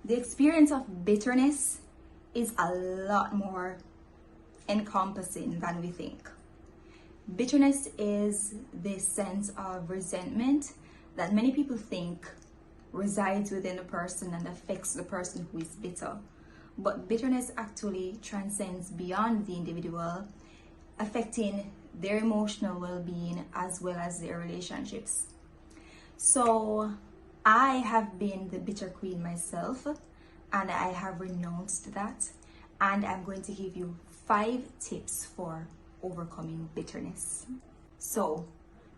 The experience of bitterness is a lot more encompassing than we think. Bitterness is this sense of resentment that many people think resides within a person and affects the person who is bitter. But bitterness actually transcends beyond the individual, affecting their emotional well-being as well as their relationships. So I have been the bitter queen myself, and I have renounced that, and I'm going to give you 5 tips for overcoming bitterness. So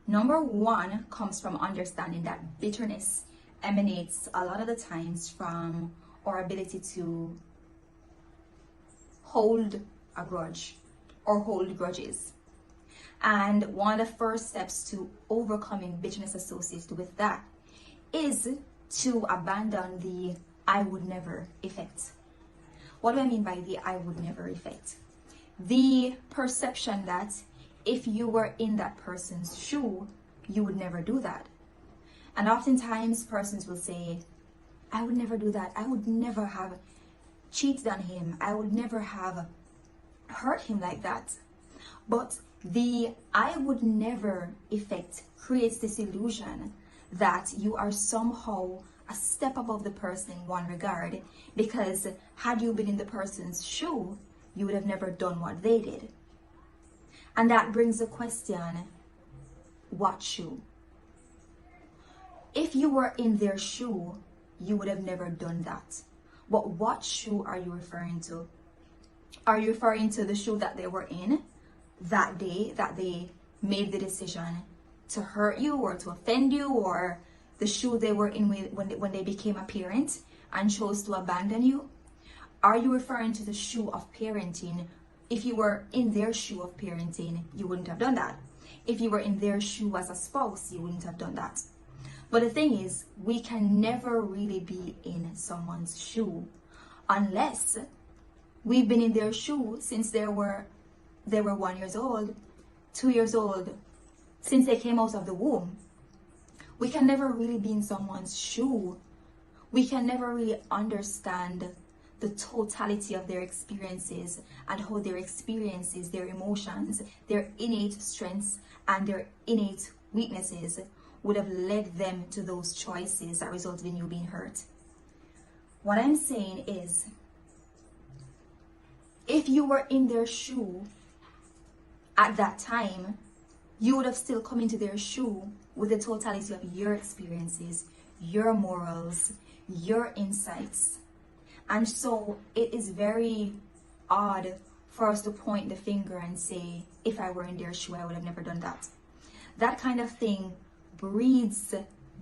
number 1 comes from understanding that bitterness emanates a lot of the times from our ability to hold a grudge or hold grudges. And one of the first steps to overcoming bitterness associated with that is to abandon the I would never effect. What do I mean by the I would never effect? The perception that if you were in that person's shoe, you would never do that. And oftentimes persons will say, I would never do that. I would never have cheated on him. I would never have hurt him like that. But the I would never effect creates this illusion that you are somehow a step above the person in one regard, because had you been in the person's shoe, you would have never done what they did. And that brings the question, what shoe? If you were in their shoe, you would have never done that. But what shoe are you referring to? Are you referring to the shoe that they were in that day, that they made the decision to hurt you or to offend you, or the shoe they were in when they became a parent and chose to abandon you? Are you referring to the shoe of parenting? If you were in their shoe of parenting, you wouldn't have done that. If you were in their shoe as a spouse, you wouldn't have done that. But the thing is, we can never really be in someone's shoe unless we've been in their shoe since they were 1 year old, 2 years old, since they came out of the womb. We can never really be in someone's shoe. We can never really understand the totality of their experiences and how their experiences, their emotions, their innate strengths and their innate weaknesses would have led them to those choices that resulted in you being hurt. What I'm saying is, if you were in their shoe at that time, you would have still come into their shoe with the totality of your experiences, your morals, your insights. And so it is very odd for us to point the finger and say, if I were in their shoe, I would have never done that. That kind of thing breeds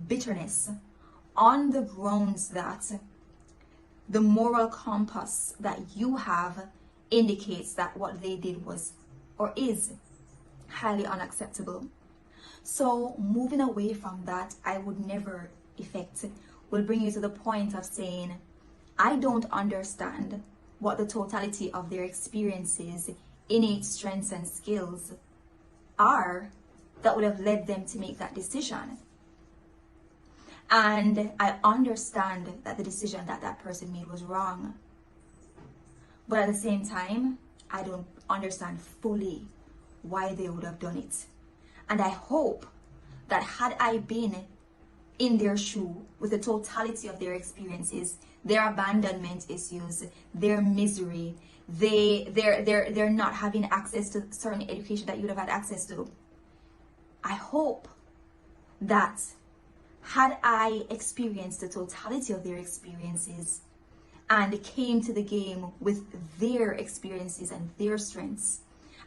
bitterness on the grounds that the moral compass that you have indicates that what they did was or is highly unacceptable. So moving away from that I would never effect will bring you to the point of saying, I don't understand what the totality of their experiences, innate strengths and skills are that would have led them to make that decision. And I understand that the decision that that person made was wrong. But at the same time, I don't understand fully why they would have done it. And I hope that had I been in their shoe with the totality of their experiences, their abandonment issues, their misery, they're not having access to certain education that you would have had access to, I hope that had I experienced the totality of their experiences and came to the game with their experiences and their strengths,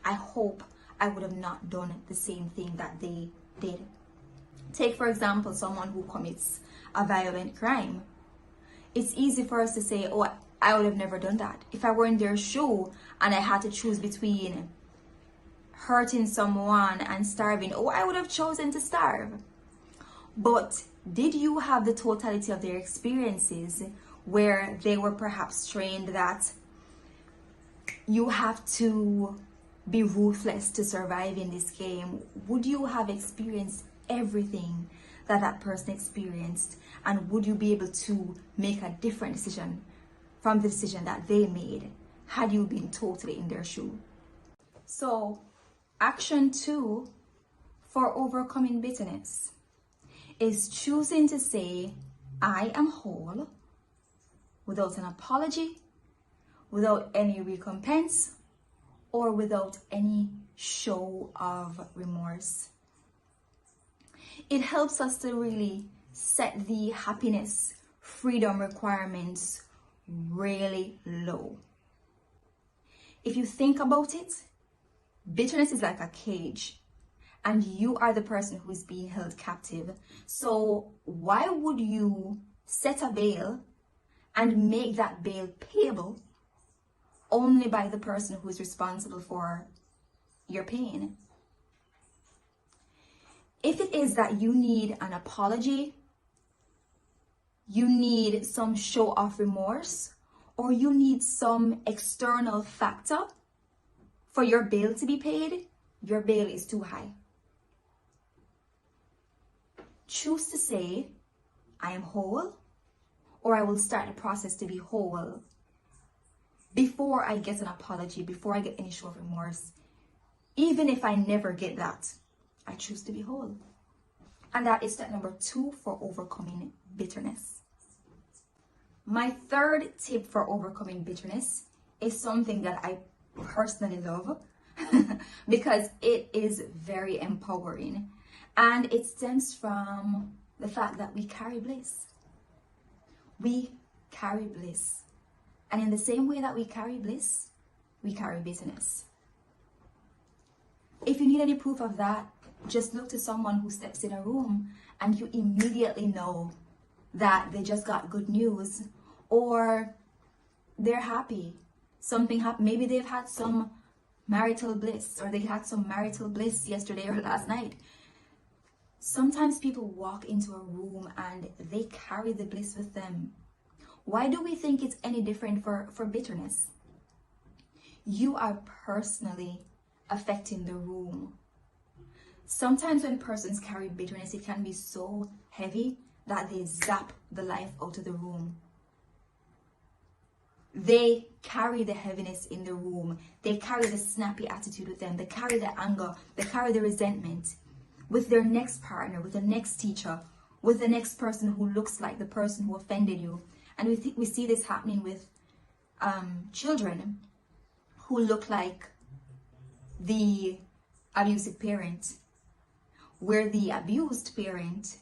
I hope I would have not done the same thing that they did. Take, for example, someone who commits a violent crime. It's easy for us to say, oh, I would have never done that. If I were in their shoe and I had to choose between hurting someone and starving, oh, I would have chosen to starve. But did you have the totality of their experiences where they were perhaps trained that you have to be ruthless to survive in this game? Would you have experienced everything that that person experienced? And would you be able to make a different decision from the decision that they made had you been totally in their shoe? So, action 2 for overcoming bitterness is choosing to say, I am whole, without an apology, without any recompense, or without any show of remorse. It helps us to really set the happiness, freedom requirements really low. If you think about it, bitterness is like a cage, and you are the person who is being held captive. So why would you set a bail and make that bail payable only by the person who is responsible for your pain? If it is that you need an apology, you need some show of remorse, or you need some external factor for your bail to be paid, your bail is too high. Choose to say, I am whole, or I will start the process to be whole before I get an apology, before I get any show of remorse. Even if I never get that, I choose to be whole. And that is step number 2 for overcoming bitterness. My third tip for overcoming bitterness is something that I personally love because it is very empowering. And it stems from the fact that we carry bliss. We carry bliss. And in the same way that we carry bliss, we carry bitterness. If you need any proof of that, just look to someone who steps in a room and you immediately know that they just got good news, or they're happy. Something happened. Maybe they've had some marital bliss, or they had some marital bliss yesterday or last night. Sometimes people walk into a room and they carry the bliss with them. Why do we think it's any different for bitterness? You are personally affecting the room. Sometimes when persons carry bitterness, it can be so heavy that they zap the life out of the room. They carry the heaviness in the room. They carry the snappy attitude with them. They carry the anger. They carry the resentment with their next partner, with the next teacher, with the next person who looks like the person who offended you. And we see this happening with children who look like the abusive parent, where the abused parent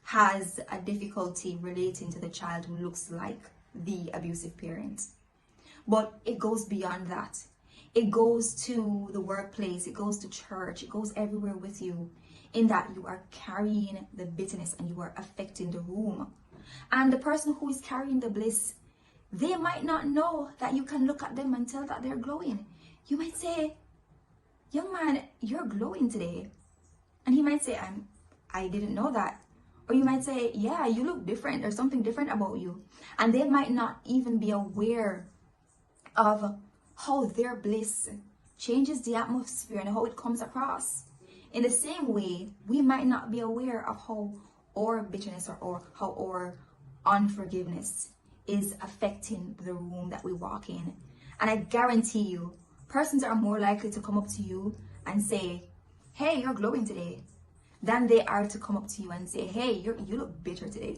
has a difficulty relating to the child who looks like the abusive parent. But it goes beyond that. It goes to the workplace, it goes to church, it goes everywhere with you, in that you are carrying the bitterness and you are affecting the room. And the person who is carrying the bliss, they might not know that you can look at them and tell that they're glowing. You might say, young man, you're glowing today. And he might say, I didn't know that. Or you might say, yeah, you look different. There's something different about you. And they might not even be aware of how their bliss changes the atmosphere and how it comes across. In the same way, we might not be aware of how our bitterness or how our unforgiveness is affecting the room that we walk in. And I guarantee you, persons are more likely to come up to you and say, hey, you're glowing today, than they are to come up to you and say, hey, you look bitter today.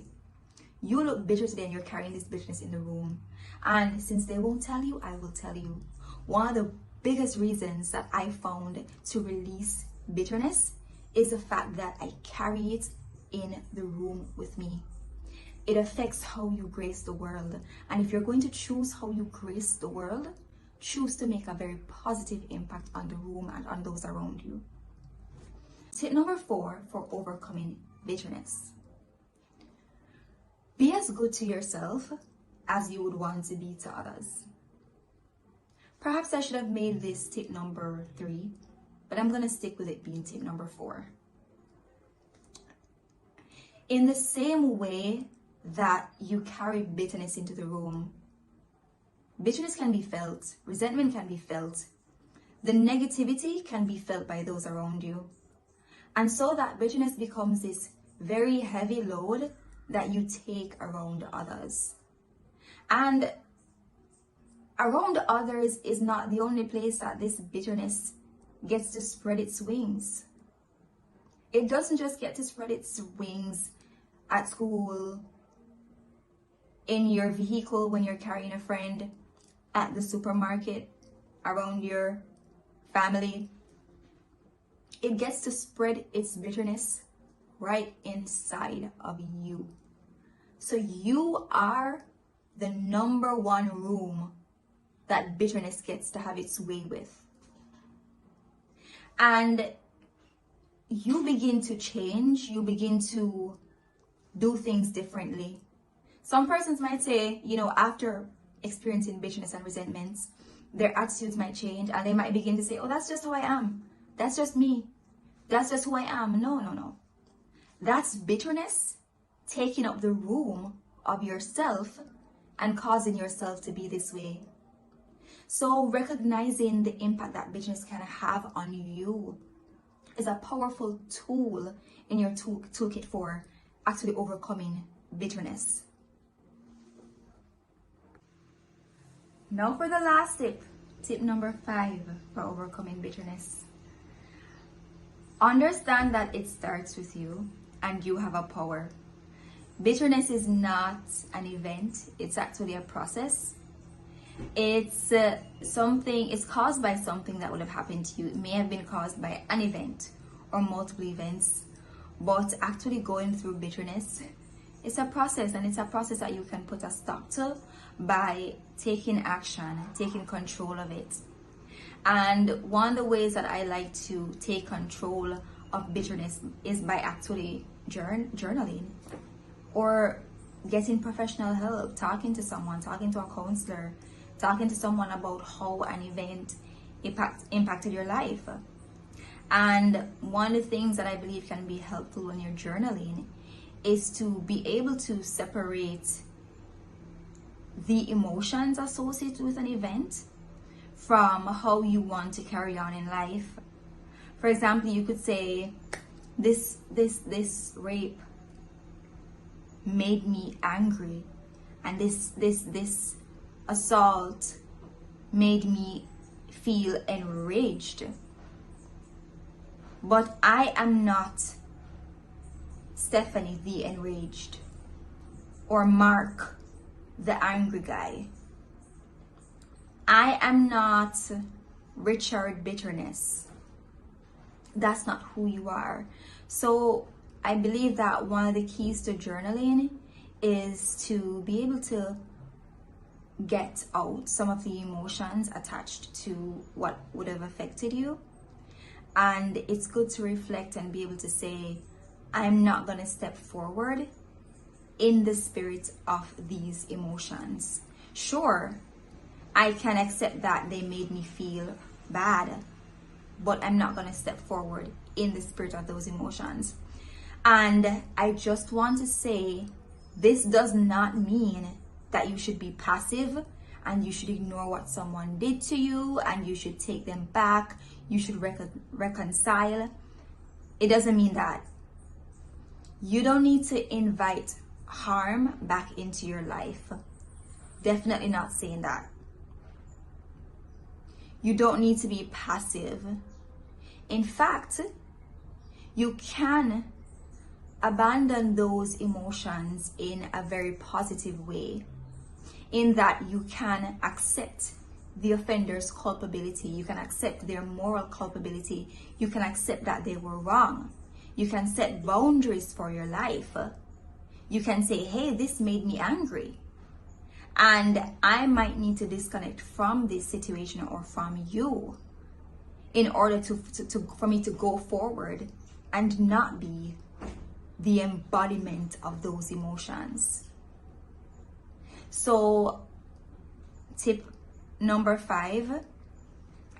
You look bitter today and you're carrying this bitterness in the room. And since they won't tell you, I will tell you. One of the biggest reasons that I found to release bitterness is the fact that I carry it in the room with me. It affects how you grace the world. And if you're going to choose how you grace the world, choose to make a very positive impact on the room and on those around you. Tip number 4 for overcoming bitterness. Be as good to yourself as you would want to be to others. Perhaps I should have made this tip number 3, but I'm going to stick with it being tip number 4. In the same way that you carry bitterness into the room, bitterness can be felt, resentment can be felt, the negativity can be felt by those around you. And so that bitterness becomes this very heavy load that you take around others. And around others is not the only place that this bitterness gets to spread its wings. It doesn't just get to spread its wings at school, in your vehicle when you're carrying a friend, at the supermarket, around your family. It gets to spread its bitterness right inside of you. So you are the number one room that bitterness gets to have its way with. And you begin to change, you begin to do things differently. Some persons might say, after experiencing bitterness and resentments, their attitudes might change and they might begin to say, oh, that's just who I am. That's just me. That's just who I am. No. That's bitterness taking up the room of yourself and causing yourself to be this way. So recognizing the impact that bitterness can have on you is a powerful tool in your toolkit for actually overcoming bitterness. Now for the last tip number 5 for overcoming bitterness. Understand that it starts with you and you have a power. Bitterness is not an event, it's actually a process. It's caused by something that would have happened to you. It may have been caused by an event or multiple events, but actually going through bitterness, it's a process, and it's a process that you can put a stop to by taking action, taking control of it. And one of the ways that I like to take control of bitterness is by actually journaling or getting professional help, talking to someone, talking to a counselor, talking to someone about how an event impacted your life. And one of the things that I believe can be helpful when you're journaling is to be able to separate the emotions associated with an event from how you want to carry on in life. For example, you could say, this rape made me angry, and this assault made me feel enraged. But I am not Stephanie the enraged, or Mark the angry guy. I am not Richard bitterness. That's not who you are. So I believe that one of the keys to journaling is to be able to get out some of the emotions attached to what would have affected you. And it's good to reflect and be able to say, I'm not going to step forward in the spirit of these emotions. Sure, I can accept that they made me feel bad, but I'm not going to step forward in the spirit of those emotions. And I just want to say, this does not mean that you should be passive and you should ignore what someone did to you and you should take them back. You should reconcile. It doesn't mean that. You don't need to invite harm back into your life. Definitely not saying that. You don't need to be passive. In fact, you can abandon those emotions in a very positive way, in that you can accept the offender's culpability. You can accept their moral culpability. You can accept that they were wrong. You can set boundaries for your life. You can say, hey, this made me angry, and I might need to disconnect from this situation or from you in order for me to go forward and not be the embodiment of those emotions. So tip number 5,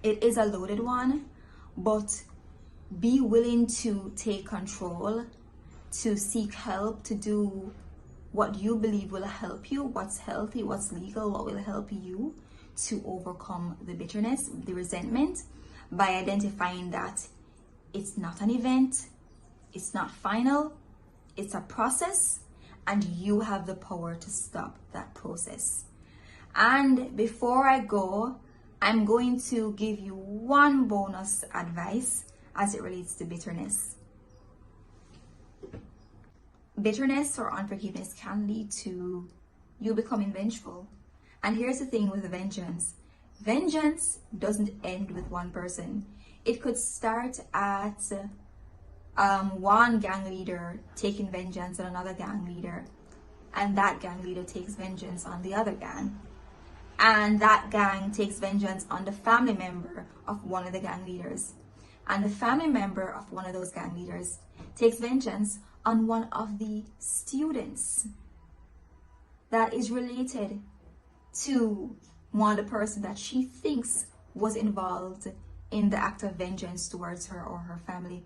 it is a loaded one, but be willing to take control, to seek help, to do what you believe will help you, what's healthy, what's legal, what will help you to overcome the bitterness, the resentment, by identifying that it's not an event, it's not final, It's a process, and you have the power to stop that process. And before I go, I'm going to give you one bonus advice as it relates to bitterness. Bitterness or unforgiveness can lead to you becoming vengeful. And here's the thing with vengeance. Vengeance doesn't end with one person. It could start at one gang leader taking vengeance on another gang leader, and that gang leader takes vengeance on the other gang, and that gang takes vengeance on the family member of one of the gang leaders, and the family member of one of those gang leaders takes vengeance on one of the students that is related to one of the person that she thinks was involved in the act of vengeance towards her or her family.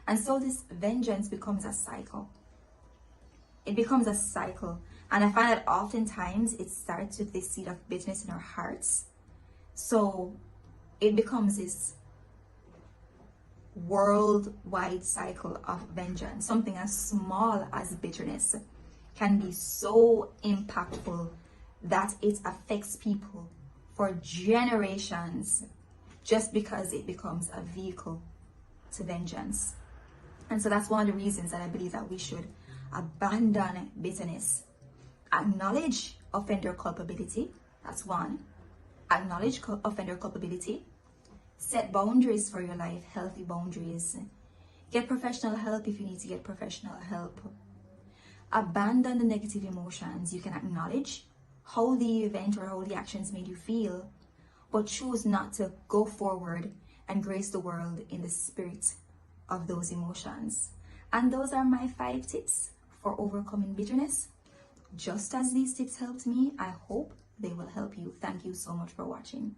And so this vengeance becomes a cycle. It becomes a cycle. And I find that oftentimes it starts with this seed of bitterness in our hearts. So it becomes this worldwide cycle of vengeance. Something as small as bitterness can be so impactful that it affects people for generations just because it becomes a vehicle to vengeance. And so that's one of the reasons that I believe that we should abandon bitterness. Acknowledge offender culpability. That's one. Acknowledge offender culpability. Set boundaries for your life, healthy boundaries. Get professional help if you need to get professional help. Abandon the negative emotions. You can acknowledge how the event or how the actions made you feel, but choose not to go forward and grace the world in the spirit of those emotions. And those are my 5 tips for overcoming bitterness. Just as these tips helped me, I hope they will help you. Thank you so much for watching.